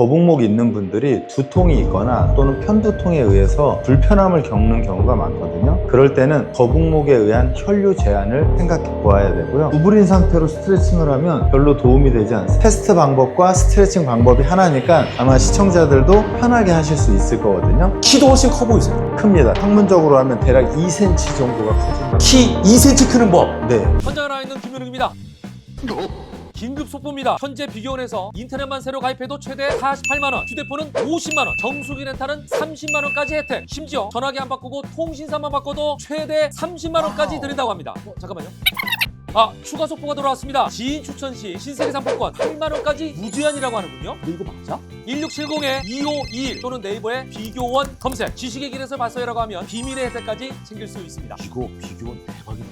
거북목이 있는 분들이 두통이 있거나 또는 편두통에 의해서 불편함을 겪는 경우가 많거든요. 그럴 때는 거북목에 의한 혈류 제한을 생각해 보아야 되고요. 구부린 상태로 스트레칭을 하면 별로 도움이 되지 않습니다. 테스트 방법과 스트레칭 방법이 하나니까 아마 시청자들도 편하게 하실 수 있을 거거든요. 키도 훨씬 커 보이세요. 큽니다. 학문적으로 하면 대략 2cm 정도가 커집니다. 키 2cm 크는 법. 네. 현장에 나와 있는 김현욱입니다. 긴급 속보입니다. 현재 비교원에서 인터넷만 새로 가입해도 최대 48만원, 휴대폰은 50만원, 정수기 렌탈은 30만원까지 혜택, 심지어 전화기 안 바꾸고 통신사만 바꿔도 최대 30만원까지 드린다고 합니다. 잠깐만요. 추가 속보가 돌아왔습니다. 지인 추천 시 신세계 상품권 8만원까지 무제한이라고 하는군요. 근데 이거 맞아? 1670-2521 또는 네이버에 비교원 검색, 지식의 길에서 봤어요라고 하면 비밀의 혜택까지 챙길 수 있습니다. 이거 비교원 대박이네.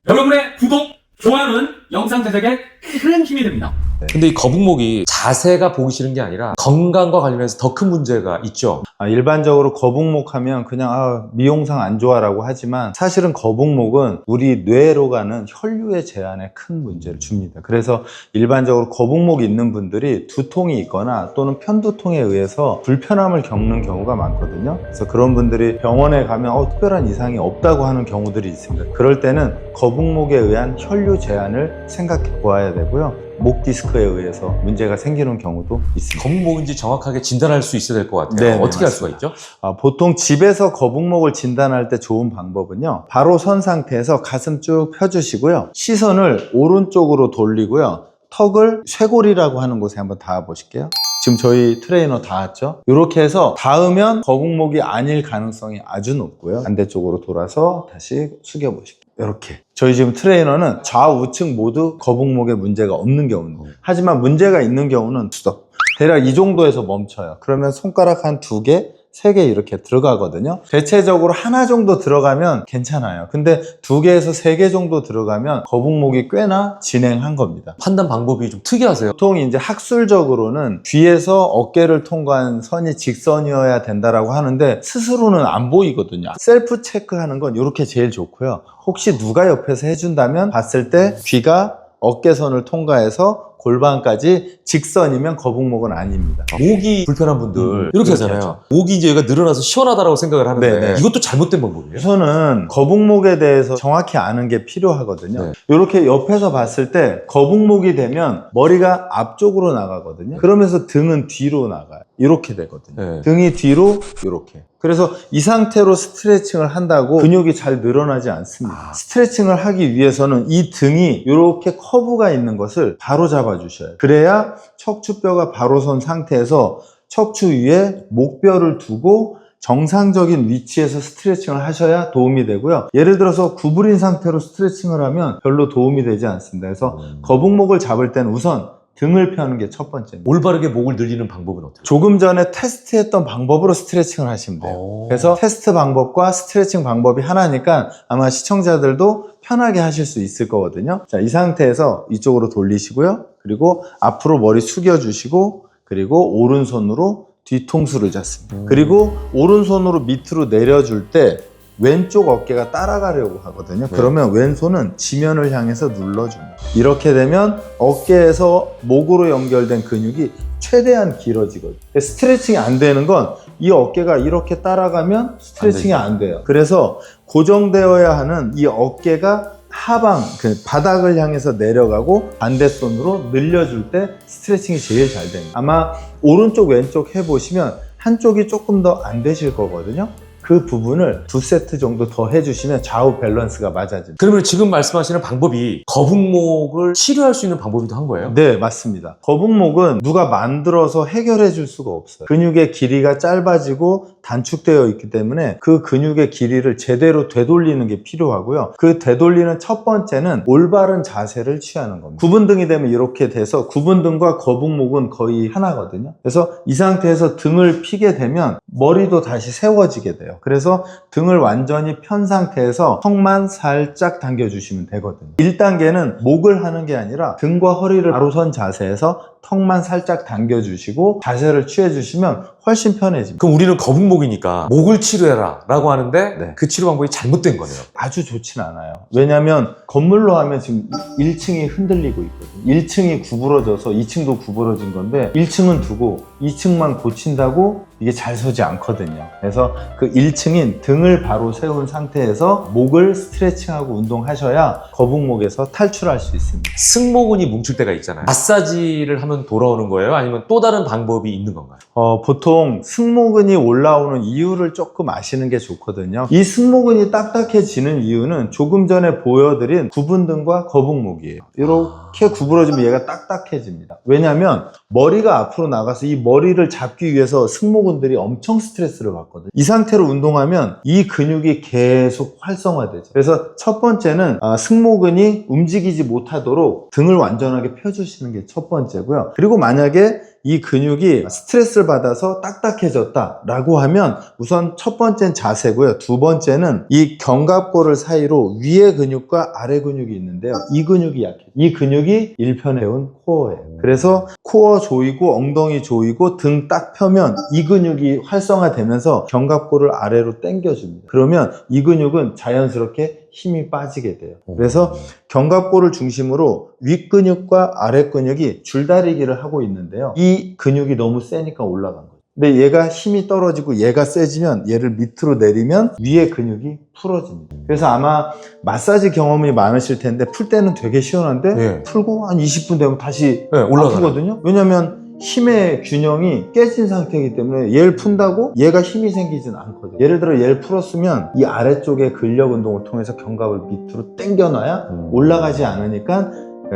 여러분의 구독, 좋아요는 영상 제작에 큰 힘이 됩니다. 근데 이 거북목이 자세가 보기 싫은 게 아니라 건강과 관련해서 더 큰 문제가 있죠. 일반적으로 거북목 하면 그냥 미용상 안 좋아라고 하지만 사실은 거북목은 우리 뇌로 가는 혈류의 제한에 큰 문제를 줍니다. 그래서 일반적으로 거북목이 있는 분들이 두통이 있거나 또는 편두통에 의해서 불편함을 겪는 경우가 많거든요. 그래서 그런 분들이 병원에 가면 특별한 이상이 없다고 하는 경우들이 있습니다. 그럴 때는 거북목에 의한 혈류 제한을 생각해 보아야 되고요. 목 디스크에 의해서 문제가 생기는 경우도 있습니다. 거북목인지 정확하게 진단할 수 있어야 될 것 같아요. 네, 어떻게 할 수가 맞습니다. 있죠? 보통 집에서 거북목을 진단할 때 좋은 방법은요, 바로 선 상태에서 가슴 쭉 펴주시고요, 시선을 오른쪽으로 돌리고요, 턱을 쇄골이라고 하는 곳에 한번 닿아 보실게요. 지금 저희 트레이너 닿았죠? 이렇게 해서 닿으면 거북목이 아닐 가능성이 아주 높고요, 반대쪽으로 돌아서 다시 숙여 보실게요. 이렇게 저희 지금 트레이너는 좌우측 모두 거북목에 문제가 없는 경우입니다. 하지만 문제가 있는 경우는 스톱, 대략 이 정도에서 멈춰요. 그러면 손가락 한 2개, 3개 이렇게 들어가거든요. 대체적으로 하나 정도 들어가면 괜찮아요. 근데 2개에서 3개 정도 들어가면 거북목이 꽤나 진행한 겁니다. 판단 방법이 좀 특이하세요. 보통 이제 학술적으로는 귀에서 어깨를 통과한 선이 직선이어야 된다라고 하는데 스스로는 안 보이거든요. 셀프 체크하는 건 이렇게 제일 좋고요. 혹시 누가 옆에서 해준다면 봤을 때 귀가 어깨선을 통과해서 골반까지 직선이면 거북목은 아닙니다. 목이 불편한 분들 이렇게 하잖아요. 하죠. 목이 이제 얘가 늘어나서 시원하다고 생각을 하는데 네네. 이것도 잘못된 방법이에요. 우선은 거북목에 대해서 정확히 아는 게 필요하거든요. 네. 이렇게 옆에서 봤을 때 거북목이 되면 머리가 앞쪽으로 나가거든요. 그러면서 등은 뒤로 나가요. 이렇게 되거든요. 네. 등이 뒤로 이렇게. 그래서 이 상태로 스트레칭을 한다고 근육이 잘 늘어나지 않습니다. 스트레칭을 하기 위해서는 이 등이 이렇게 커브가 있는 것을 바로 잡아주셔요. 그래야 척추뼈가 바로 선 상태에서 척추 위에 목뼈를 두고 정상적인 위치에서 스트레칭을 하셔야 도움이 되고요. 예를 들어서 구부린 상태로 스트레칭을 하면 별로 도움이 되지 않습니다. 그래서 거북목을 잡을 때는 우선 등을 펴는 게 첫 번째입니다. 올바르게 목을 늘리는 방법은 어때요? 조금 전에 테스트했던 방법으로 스트레칭을 하시면 돼요. 그래서 테스트 방법과 스트레칭 방법이 하나니까 아마 시청자들도 편하게 하실 수 있을 거거든요. 자, 이 상태에서 이쪽으로 돌리시고요. 그리고 앞으로 머리 숙여주시고, 그리고 오른손으로 뒤통수를 잡습니다. 그리고 오른손으로 밑으로 내려줄 때 왼쪽 어깨가 따라가려고 하거든요. 그러면 왼손은 지면을 향해서 눌러줍니다. 이렇게 되면 어깨에서 목으로 연결된 근육이 최대한 길어지거든요. 스트레칭이 안 되는 건 이 어깨가 이렇게 따라가면 스트레칭이 안 돼요. 그래서 고정되어야 하는 이 어깨가 하방, 바닥을 향해서 내려가고 반대손으로 늘려줄 때 스트레칭이 제일 잘 됩니다. 아마 오른쪽 왼쪽 해보시면 한쪽이 조금 더 안 되실 거거든요. 그 부분을 2세트 정도 더 해주시면 좌우 밸런스가 맞아집니다. 그러면 지금 말씀하시는 방법이 거북목을 치료할 수 있는 방법이기도 한 거예요? 네, 맞습니다. 거북목은 누가 만들어서 해결해 줄 수가 없어요. 근육의 길이가 짧아지고 단축되어 있기 때문에 그 근육의 길이를 제대로 되돌리는 게 필요하고요. 그 되돌리는 첫 번째는 올바른 자세를 취하는 겁니다. 구분등이 되면 이렇게 돼서 구분등과 거북목은 거의 하나거든요. 그래서 이 상태에서 등을 피게 되면 머리도 다시 세워지게 돼요. 그래서 등을 완전히 편 상태에서 턱만 살짝 당겨주시면 되거든요. 1단계는 목을 하는 게 아니라 등과 허리를 바로 선 자세에서 턱만 살짝 당겨주시고 자세를 취해주시면 훨씬 편해집니다. 그럼 우리는 거북목이니까 목을 치료해라 라고 하는데 네. 그 치료 방법이 잘못된 거네요. 아주 좋진 않아요. 왜냐하면 건물로 하면 지금 1층이 흔들리고 있거든요. 1층이 구부러져서 2층도 구부러진 건데 1층은 두고 2층만 고친다고 이게 잘 서지 않거든요. 그래서 그 1층인 등을 바로 세운 상태에서 목을 스트레칭하고 운동하셔야 거북목에서 탈출할 수 있습니다. 승모근이 뭉칠 때가 있잖아요. 마사지를 하면 돌아오는 거예요? 아니면 또 다른 방법이 있는 건가요? 보통 승모근이 올라오는 이유를 조금 아시는 게 좋거든요. 이 승모근이 딱딱해지는 이유는 조금 전에 보여드린 구분등과 거북목이에요. 이렇게 구부러지면 얘가 딱딱해집니다. 왜냐하면 머리가 앞으로 나가서 이 머리를 잡기 위해서 승모근들이 엄청 스트레스를 받거든요. 이 상태로 운동하면 이 근육이 계속 활성화되죠. 그래서 첫 번째는 승모근이 움직이지 못하도록 등을 완전하게 펴주시는 게 첫 번째고요. 그리고 만약에 이 근육이 스트레스를 받아서 딱딱해졌다라고 하면 우선 첫 번째는 자세고요. 두 번째는 이 견갑골을 사이로 위의 근육과 아래 근육이 있는데요. 이 근육이 약해요. 이 근육이 1편에 온 코어예요. 그래서 코어 조이고 엉덩이 조이고 등 딱 펴면 이 근육이 활성화되면서 견갑골을 아래로 당겨줍니다. 그러면 이 근육은 자연스럽게 힘이 빠지게 돼요. 그래서 견갑골을 중심으로 윗근육과 아랫근육이 줄다리기를 하고 있는데요. 이 근육이 너무 세니까 올라간 거예요. 근데 얘가 힘이 떨어지고 얘가 세지면 얘를 밑으로 내리면 위의 근육이 풀어집니다. 그래서 아마 마사지 경험이 많으실 텐데 풀 때는 되게 시원한데 네. 풀고 한 20분 되면 다시 네, 올라가요. 아프거든요. 왜냐면 힘의 균형이 깨진 상태이기 때문에 얘를 푼다고 얘가 힘이 생기진 않거든요. 예를 들어 얘를 풀었으면 이 아래쪽에 근력 운동을 통해서 견갑을 밑으로 당겨놔야 올라가지 않으니까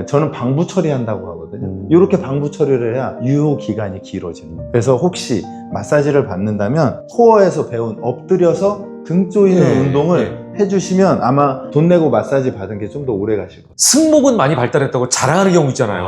저는 방부 처리한다고 하거든요. 이렇게 방부 처리를 해야 유효 기간이 길어지는 거예요. 그래서 혹시 마사지를 받는다면 코어에서 배운 엎드려서 등 조이는 네, 운동을 해주시면 아마 돈 내고 마사지 받은 게 좀 더 오래 가실 거예요. 승모근 많이 발달했다고 자랑하는 경우 있잖아요.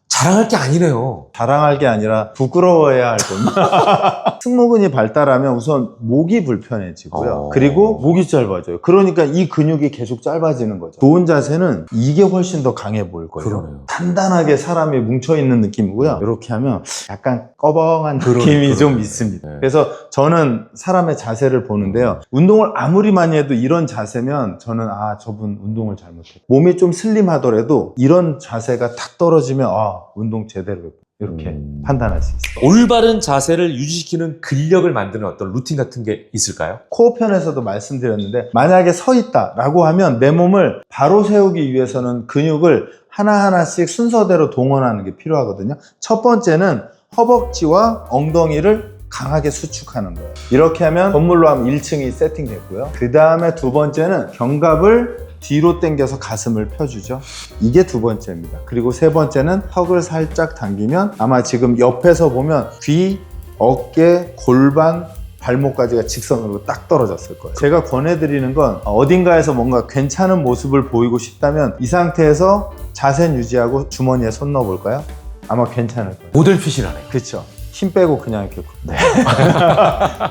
자랑할 게 아니네요. 자랑할 게 아니라 부끄러워해야 할 겁니다. 승모근이 발달하면 우선 목이 불편해지고요. 그리고 목이 짧아져요. 그러니까 이 근육이 계속 짧아지는 거죠. 좋은 자세는 이게 훨씬 더 강해 보일 거예요. 그러네요. 단단하게 사람이 뭉쳐있는 느낌이고요. 이렇게 하면 약간 꺼벙한 느낌이 좀 있습니다. 네. 그래서 저는 사람의 자세를 보는데요. 운동을 아무리 많이 해도 이런 자세면 저는 저분 운동을 잘못했다. 몸이 좀 슬림하더라도 이런 자세가 탁 떨어지면 운동 제대로 했고 이렇게 판단할 수 있어요. 올바른 자세를 유지시키는 근력을 만드는 어떤 루틴 같은 게 있을까요? 코어 편에서도 말씀드렸는데 만약에 서 있다라고 하면 내 몸을 바로 세우기 위해서는 근육을 하나하나씩 순서대로 동원하는 게 필요하거든요. 첫 번째는 허벅지와 엉덩이를 강하게 수축하는 거예요. 이렇게 하면 건물로 하면 1층이 세팅됐고요. 그 다음에 두 번째는 견갑을 뒤로 당겨서 가슴을 펴주죠. 이게 두 번째입니다. 그리고 세 번째는 턱을 살짝 당기면 아마 지금 옆에서 보면 귀, 어깨, 골반, 발목까지가 직선으로 딱 떨어졌을 거예요. 제가 권해드리는 건 어딘가에서 뭔가 괜찮은 모습을 보이고 싶다면 이 상태에서 자세는 유지하고 주머니에 손 넣어볼까요? 아마 괜찮을 거예요. 모델핏이라네. 그렇죠. 힘 빼고 그냥 이렇게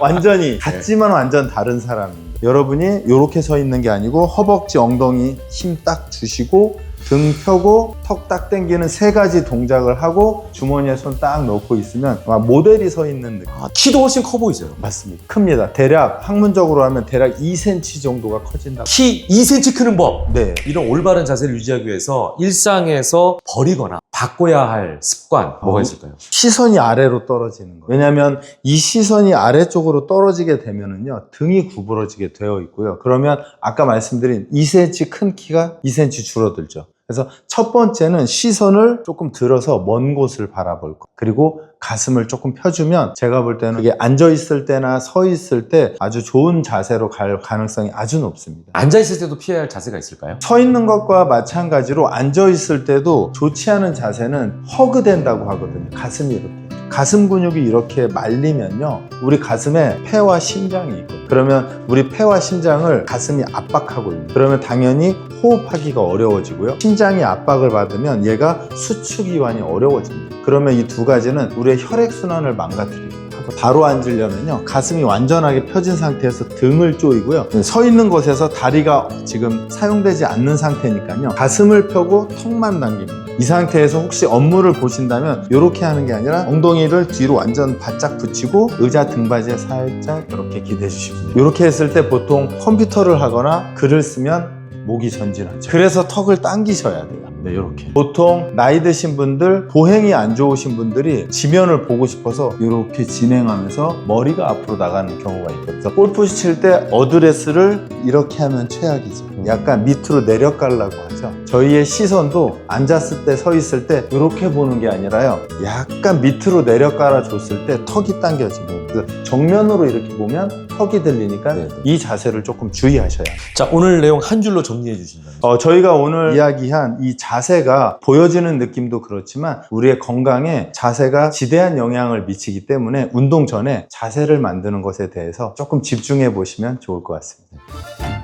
완전히 같지만 완전 다른 사람입니다. 여러분이 이렇게 서 있는 게 아니고 허벅지, 엉덩이 힘 딱 주시고 등 펴고 턱 딱 당기는 세 가지 동작을 하고 주머니에 손 딱 넣고 있으면 아마 모델이 서 있는 느낌. 키도 훨씬 커 보이세요. 맞습니다. 큽니다. 대략 학문적으로 하면 대략 2cm 정도가 커진다고. 키 2cm 크는 법. 네. 이런 올바른 자세를 유지하기 위해서 일상에서 버리거나 바꿔야 할 습관 뭐가 있을까요? 시선이 아래로 떨어지는 거예요. 왜냐하면 이 시선이 아래쪽으로 떨어지게 되면은요 등이 구부러지게 되어 있고요. 그러면 아까 말씀드린 2cm 큰 키가 2cm 줄어들죠. 그래서 첫 번째는 시선을 조금 들어서 먼 곳을 바라볼 것. 그리고 가슴을 조금 펴주면 제가 볼 때는 그게 앉아 있을 때나 서 있을 때 아주 좋은 자세로 갈 가능성이 아주 높습니다. 앉아있을 때도 피해야 할 자세가 있을까요? 서 있는 것과 마찬가지로 앉아 있을 때도 좋지 않은 자세는 허그된다고 하거든요. 가슴이 이렇게. 가슴 근육이 이렇게 말리면요 우리 가슴에 폐와 심장이 있거든요. 그러면 우리 폐와 심장을 가슴이 압박하고 있는 그러면 당연히 호흡하기가 어려워지고요. 심장이 압박을 받으면 얘가 수축이완이 어려워집니다. 그러면 이 두 가지는 우리의 혈액순환을 망가뜨립니다. 바로 앉으려면요 가슴이 완전하게 펴진 상태에서 등을 조이고요. 서 있는 곳에서 다리가 지금 사용되지 않는 상태니까요 가슴을 펴고 턱만 당깁니다. 이 상태에서 혹시 업무를 보신다면 이렇게 하는 게 아니라 엉덩이를 뒤로 완전 바짝 붙이고 의자 등받이에 살짝 이렇게 기대 주시면 돼요. 이렇게 했을 때 보통 컴퓨터를 하거나 글을 쓰면 목이 전진하죠. 그래서 턱을 당기셔야 돼요. 네, 이렇게. 보통 나이 드신 분들, 보행이 안 좋으신 분들이 지면을 보고 싶어서 이렇게 진행하면서 머리가 앞으로 나가는 경우가 있거든요. 그래서 골프 칠 때 어드레스를 이렇게 하면 최악이죠. 약간 밑으로 내려가려고 하죠. 저희의 시선도 앉았을 때, 서 있을 때 이렇게 보는 게 아니라요. 약간 밑으로 내려깔아 줬을 때 턱이 당겨지고, 그래서 정면으로 이렇게 보면 턱이 들리니까 네네. 이 자세를 조금 주의하셔야 해요. 자, 오늘 내용 한 줄로 정리해 주신다면. 저희가 오늘 이야기한 이 자세가 보여지는 느낌도 그렇지만 우리의 건강에 자세가 지대한 영향을 미치기 때문에 운동 전에 자세를 만드는 것에 대해서 조금 집중해 보시면 좋을 것 같습니다.